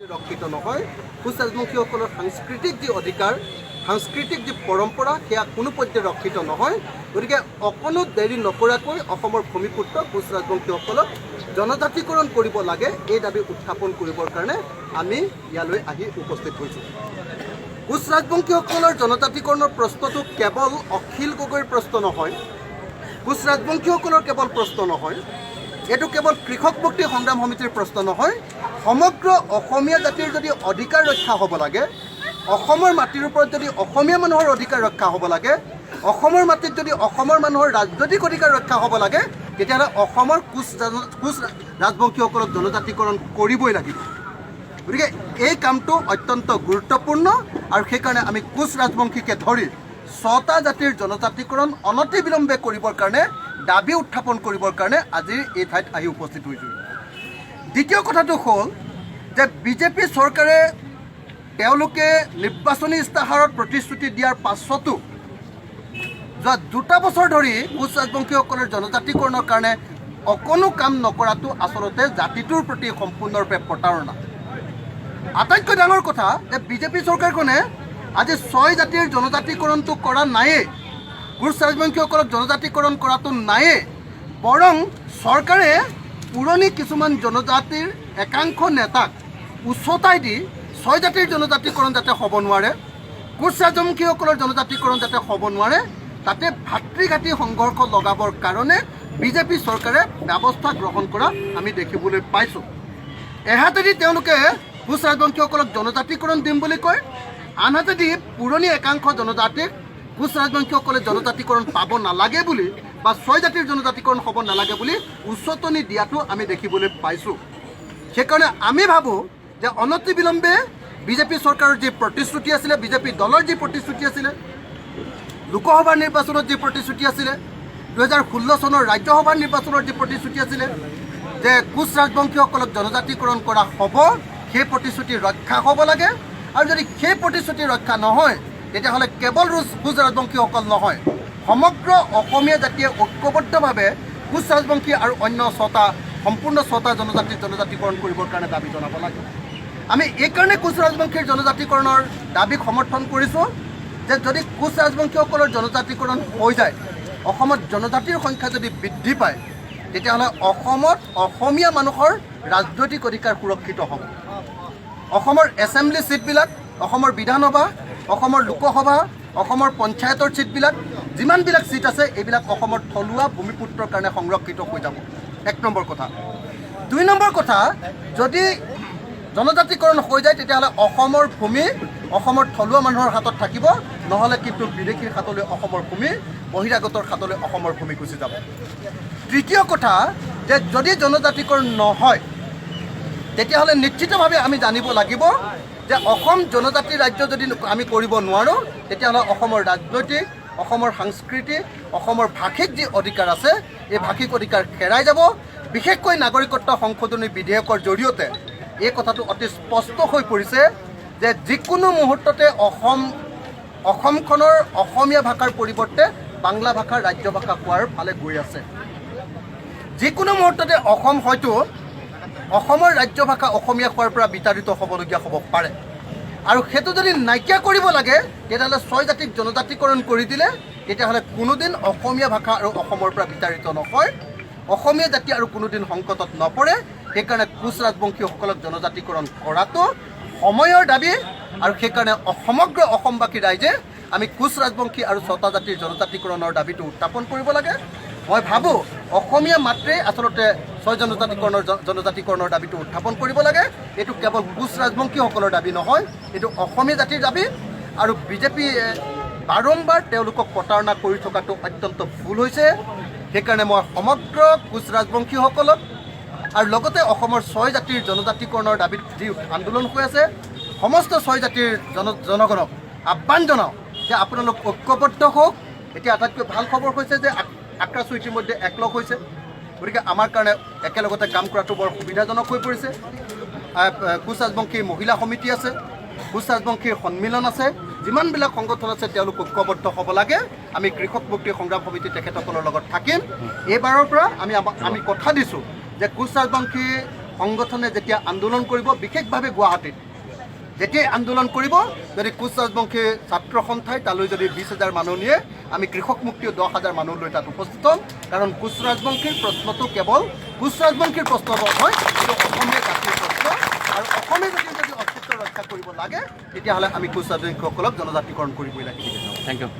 ৰক্ষিত নহয়। কোচ ৰাজবংশীসকলৰ সাংস্কৃতিক যি অধিকাৰ, সাংস্কৃতিক যি পৰম্পৰা সেয়া কোনো পৰ্যায়ে ৰক্ষিত নহয়। গতিকে অকণো দেৰি নকৰাকৈ অসমৰ ভূমিপুত্ৰ কোচ ৰাজবংশীসকলক জনজাতিকৰণ কৰিব লাগে, এই দাবী উত্থাপন কৰিবৰ কাৰণে আমি ইয়ালৈ আহি উপস্থিত হৈছোঁ। কোচ ৰাজবংশীসকলৰ জনজাতিকৰণৰ প্ৰশ্নটো কেৱল অখিল গগৈৰ প্ৰশ্ন নহয়, কোচ ৰাজবংশীসকলৰ কেৱল প্ৰশ্ন নহয়, এইটো কেৱল কৃষক মুক্তি সংগ্ৰাম সমিতিৰ প্ৰশ্ন নহয়। সমগ্ৰ অসমীয়া জাতিৰ যদি অধিকাৰ ৰক্ষা হ'ব লাগে, অসমৰ মাটিৰ ওপৰত যদি অসমীয়া মানুহৰ অধিকাৰ ৰক্ষা হ'ব লাগে, অসমৰ মাটিত যদি অসমৰ মানুহৰ ৰাজনৈতিক অধিকাৰ ৰক্ষা হ'ব লাগে, তেতিয়াহ'লে অসমৰ কোচ ৰাজবংশীসকলক জনজাতিকৰণ কৰিবই লাগিব। গতিকে এই কামটো অত্যন্ত গুৰুত্বপূৰ্ণ আৰু সেইকাৰণে আমি কোচ ৰাজবংশীকে ধৰি 6টা জাতিৰ জনজাতিকৰণ অনতিবিলম্বে কৰিবৰ কাৰণে দাবী উত্থাপন কৰিবৰ কাৰণে আজি এই ঠাইত আহি উপস্থিত হৈছোঁ। দ্বিতীয় কথাটো হ'ল যে বিজেপি চৰকাৰে তেওঁলোকে নিৰ্বাচনী ইস্তাহাৰত প্ৰতিশ্ৰুতি দিয়াৰ পাছতো যোৱা 2টা বছৰ ধৰি কোচ ৰাজবংশীসকলৰ জনজাতিকৰণৰ কাৰণে অকণো কাম নকৰাটো আচলতে জাতিটোৰ প্ৰতি সম্পূৰ্ণৰূপে প্ৰতাৰণা। আটাইতকৈ ডাঙৰ কথা যে বিজেপি চৰকাৰখনে আজি 6 জাতিৰ জনজাতিকৰণটো কৰা নায়েই, কোচ ৰাজবংশীসকলক জনজাতিকৰণ কৰাটো নায়েই, বৰং চৰকাৰে পুৰণি কিছুমান জনজাতিৰ একাংশ নেতাক উচতাই দি 6 জাতিৰ জনজাতিকৰণ যাতে হ'ব নোৱাৰে, কোচ ৰাজবংশীসকলৰ জনজাতিকৰণ যাতে হ'ব নোৱাৰে, তাতে ভাতৃঘাতী সংঘৰ্ষ লগাবৰ কাৰণে বিজেপি চৰকাৰে ব্যৱস্থা গ্ৰহণ কৰা আমি দেখিবলৈ পাইছোঁ। এহাতেদি তেওঁলোকে কোচ ৰাজবংশীসকলক জনজাতিকৰণ দিম বুলি কয়, আনহাতেদি পুৰণি একাংশ জনজাতিক কোচ ৰাজবংশীসকলে জনজাতিকৰণ পাব নালাগে বুলি বা 6 জাতিৰ জনজাতিকৰণ হ'ব নালাগে বুলি উচতনি দিয়াটো আমি দেখিবলৈ পাইছোঁ। সেইকাৰণে আমি ভাবোঁ যে অনতিবিলম্বে বিজেপি চৰকাৰৰ যি প্ৰতিশ্ৰুতি আছিলে, বিজেপি দলৰ যি প্ৰতিশ্ৰুতি আছিলে, লোকসভাৰ নিৰ্বাচনত যি প্ৰতিশ্ৰুতি আছিলে, 2016 চনৰ ৰাজ্যসভাৰ নিৰ্বাচনৰ যি প্ৰতিশ্ৰুতি আছিলে যে কোচ ৰাজবংশীসকলক জনজাতিকৰণ কৰা হ'ব, সেই প্ৰতিশ্ৰুতি ৰক্ষা হ'ব লাগে। আৰু যদি সেই প্ৰতিশ্ৰুতি ৰক্ষা নহয়, তেতিয়াহ'লে কেৱল কোচ ৰাজবংশীসকল নহয়, সমগ্ৰ অসমীয়া জাতিয়ে ঐক্যবদ্ধভাৱে কোচ ৰাজবংশী আৰু অন্য 6টা জনজাতিৰ জনজাতিকৰণ কৰিবৰ কাৰণে দাবী জনাব লাগে। আমি এইকাৰণে কোচ ৰাজবংশীৰ জনজাতিকৰণৰ দাবীক সমৰ্থন কৰিছোঁ যে যদি কোচ ৰাজবংশীসকলৰ জনজাতিকৰণ হৈ যায়, অসমত জনজাতিৰ সংখ্যা যদি বৃদ্ধি পায়, তেতিয়াহ'লে অসমত অসমীয়া মানুহৰ ৰাজনৈতিক অধিকাৰ সুৰক্ষিত হ'ব। অসমৰ এছেম্বলি ছিটবিলাক, অসমৰ বিধানসভা, অসমৰ লোকসভা, অসমৰ পঞ্চায়তৰ ছিটবিলাক, যিমানবিলাক ছিট আছে এইবিলাক অসমৰ থলুৱা ভূমিপুত্ৰৰ কাৰণে সংৰক্ষিত হৈ যাব। 1 নম্বৰ কথা। 2 নম্বৰ কথা, যদি জনজাতিকৰণ হৈ যায় তেতিয়াহ'লে অসমৰ ভূমি অসমৰ থলুৱা মানুহৰ হাতত থাকিব, নহ'লে কিন্তু বিদেশীৰ হাতলৈ অসমৰ ভূমি, বহিৰাগতৰ হাতলৈ অসমৰ ভূমি গুচি যাব। তৃতীয় কথা যে যদি জনজাতিকৰণ নহয়, তেতিয়াহ'লে নিশ্চিতভাৱে আমি জানিব লাগিব যে অসম জনজাতি ৰাজ্য যদি আমি কৰিব নোৱাৰোঁ, তেতিয়াহ'লে অসমৰ ৰাজনৈতিক, অসমৰ সাংস্কৃতিক, অসমৰ ভাষিক যি অধিকাৰ আছে, এই ভাষিক অধিকাৰ হেৰাই যাব। বিশেষকৈ নাগৰিকত্ব সংশোধনী বিধেয়কৰ জৰিয়তে এই কথাটো অতি স্পষ্ট হৈ পৰিছে যে যিকোনো মুহূৰ্ততে অসমখনৰ অসমীয়া ভাষাৰ পৰিৱৰ্তে বাংলা ভাষাৰ ৰাজ্য ভাষা হোৱাৰ ফালে গৈ আছে। যিকোনো মুহূৰ্ততে অসম হয়তো অসমৰ ৰাজ্য ভাষা অসমীয়া হোৱাৰ পৰা বিতাড়িত হ'বলগীয়া হ'ব পাৰে। আৰু সেইটো যদি নাইকিয়া কৰিব লাগে, তেতিয়াহ'লে 6 জাতিক জনজাতিকৰণ কৰি দিলে তেতিয়াহ'লে কোনোদিন অসমীয়া ভাষা আৰু অসমৰ পৰা বিতাড়িত নহয়, অসমীয়া জাতি আৰু কোনোদিন সংকটত নপৰে। সেইকাৰণে কোচ ৰাজবংশীসকলক জনজাতিকৰণ কৰাটো সময়ৰ দাবী আৰু সেইকাৰণে সমগ্ৰ অসমবাসী ৰাইজে আমি কোচ ৰাজবংশী আৰু 6টা জাতিৰ জনজাতিকৰণৰ দাবীটো উত্থাপন কৰিব লাগে। মই ভাবোঁ অসমীয়া মাত্ৰেই আচলতে 6 জনজাতিকৰণৰ দাবীটো উত্থাপন কৰিব লাগে। এইটো কেৱল কোচ ৰাজবংশীসকলৰ দাবী নহয়, এইটো অসমীয়া জাতিৰ দাবী। আৰু বিজেপিয়ে বাৰম্বাৰ তেওঁলোকক প্ৰতাৰণা কৰি থকাটো অত্যন্ত ভুল হৈছে। সেইকাৰণে মই সমগ্ৰ কোচ ৰাজবংশীসকলক আৰু লগতে অসমৰ 6 জাতিৰ জনজাতিকৰণৰ দাবীত যি আন্দোলন হৈ আছে, সমস্ত 6 জাতিৰ জনগণক আহ্বান জনাওঁ যে আপোনালোক ঐক্যবদ্ধ হওক। এতিয়া আটাইতকৈ ভাল খবৰ হৈছে যে আক্ৰাছু ইতিমধ্যে একলগ হৈছে, গতিকে আমাৰ কাৰণে একেলগতে কাম কৰাটো বৰ সুবিধাজনক হৈ পৰিছে। কোচ ৰাজবংশী মহিলা সমিতি আছে, কোচ ৰাজবংশীৰ সন্মিলন আছে, যিমানবিলাক সংগঠন আছে তেওঁলোক ঐক্যবদ্ধ হ'ব লাগে। আমি কৃষক মুক্তি সংগ্ৰাম সমিতি তেখেতসকলৰ লগত থাকিম। এইবাৰৰ পৰা আমি কথা দিছোঁ যে কোচ ৰাজবংশী সংগঠনে যেতিয়া আন্দোলন কৰিব বিশেষভাৱে গুৱাহাটীত যেতিয়াই আন্দোলন কৰিব যদি কোচ ৰাজবংশী ছাত্ৰ সন্থাই তালৈ যদি 20,000 মানুহ নিয়ে আমি কৃষক মুক্তিও 10,000 মানুহ লৈ তাত উপস্থিত হ'ম কাৰণ কোচ ৰাজবংশীৰ প্ৰশ্নটো কেৱল কোচ ৰাজবংশীৰ প্ৰশ্ন নহয় এইটো অসমীয়া জাতিৰ প্ৰশ্ন আৰু অসমীয়া জাতিৰ যদি অস্তিত্ব ৰক্ষা কৰিব লাগে তেতিয়াহ'লে আমি কোচ ৰাজবংশীসকলক জনজাতিকৰণ কৰিবই লাগিব। Thank U.